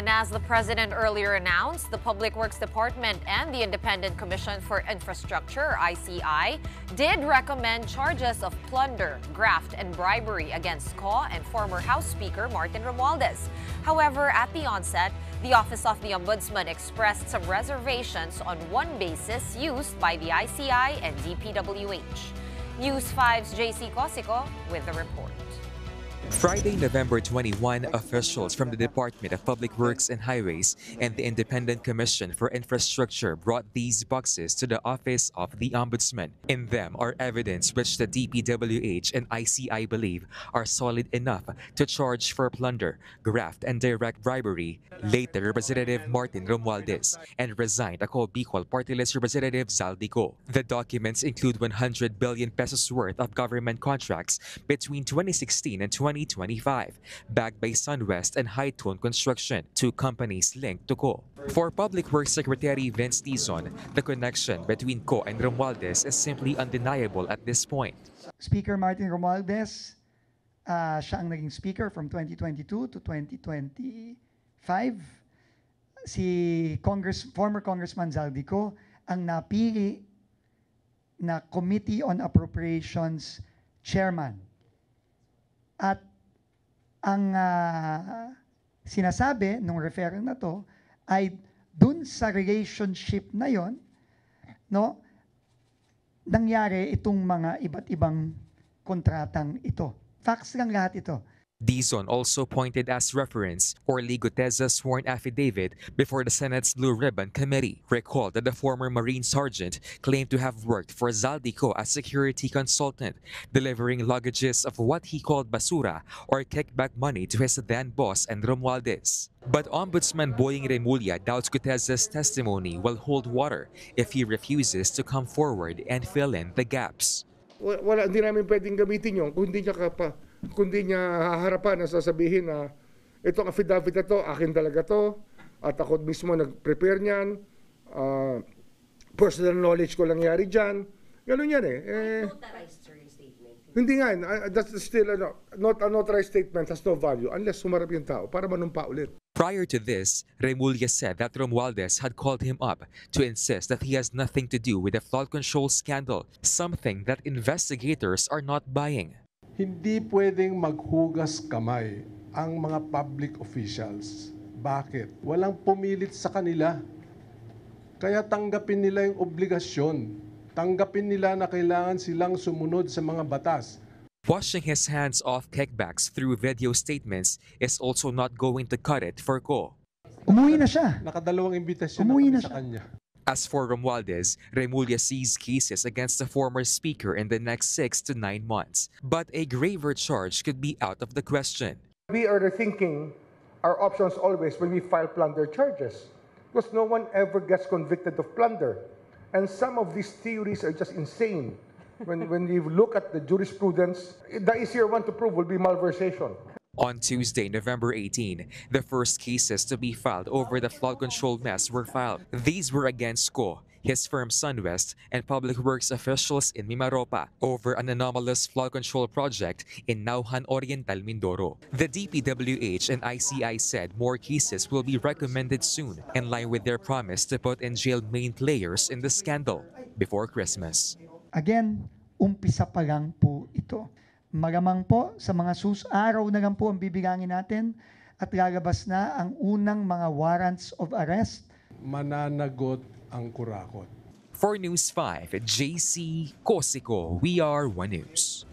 And as the president earlier announced, the Public Works Department and the Independent Commission for Infrastructure, ICI, did recommend charges of plunder, graft, and bribery against COA and former House Speaker Martin Romualdez. However, at the onset, the Office of the Ombudsman expressed some reservations on one basis used by the ICI and DPWH. News 5's JC Cosico with the report. Friday, November 21, officials from the Department of Public Works and Highways and the Independent Commission for Infrastructure brought these boxes to the Office of the Ombudsman. In them are evidence which the DPWH and ICI believe are solid enough to charge for plunder, graft, and direct bribery. Later, Representative Martin Romualdez and resigned Ako Bicol Party List Representative Zaldico. The documents include 100 billion pesos worth of government contracts between 2016 and 2025, backed by SunWest and High Tone Construction, two companies linked to CO. For Public Works Secretary Vince Dizon, the connection between CO and Romualdez is simply undeniable at this point. Speaker Martin Romualdez, siya ang naging speaker from 2022 to 2025. Si former Congressman Zaldico ang napili na Committee on Appropriations Chairman. At ang sinasabi nung referral na to ay dun sa relationship na yon, no, nangyari itong mga iba't ibang kontratang ito. Facts lang lahat ito. Dizon also pointed as reference Orly Gutez's sworn affidavit before the Senate's Blue Ribbon Committee. Recalled that the former Marine Sergeant claimed to have worked for Zaldico as security consultant, delivering luggages of what he called basura or kickback money to his then boss and Romualdez. But Ombudsman Boying Remulla doubts Gutez's testimony will hold water if he refuses to come forward and fill in the gaps. Wala, hindi namin pwedeng gamitin yun kung hindi niya haharapan na sasabihin na itong affidavit na to, akin talaga to, at ako mismo nag-prepare niyan, personal knowledge ko lang yari dyan. Ganun yan eh. Hindi nga, that's still not an authorized statement has no value unless sumarap yung tao para manumpa ulit. Prior to this, Remulla said that Romualdez had called him up to insist that he has nothing to do with the flood control scandal, something that investigators are not buying. Hindi pwedeng maghugas kamay ang mga public officials. Bakit? Walang pumilit sa kanila. Kaya tanggapin nila yung obligasyon. Tanggapin nila na kailangan silang sumunod sa mga batas. Washing his hands off kickbacks through video statements is also not going to cut it for CO. Umuwi na siya. Nakadalawang imbitasyon na sa kanya. As for Romualdez, Remulla sees cases against the former speaker in the next 6 to 9 months. But a graver charge could be out of the question. We are rethinking our options always when we file plunder charges, because no one ever gets convicted of plunder. And some of these theories are just insane. When you look at the jurisprudence, the easier one to prove will be malversation. On Tuesday, November 18, the first cases to be filed over the flood control mess were filed. These were against CO, his firm SunWest, and public works officials in Mimaropa over an anomalous flood control project in Nauhan Oriental, Mindoro. The DPWH and ICI said more cases will be recommended soon, in line with their promise to put in jail main players in the scandal before Christmas. Again, umpisa pa lang po ito. Magamang po sa mga araw na lang po ang bibilangin natin at lalabas na ang unang mga warrants of arrest. Mananagot ang kurakot. For News 5, JC Cosico, We Are One News.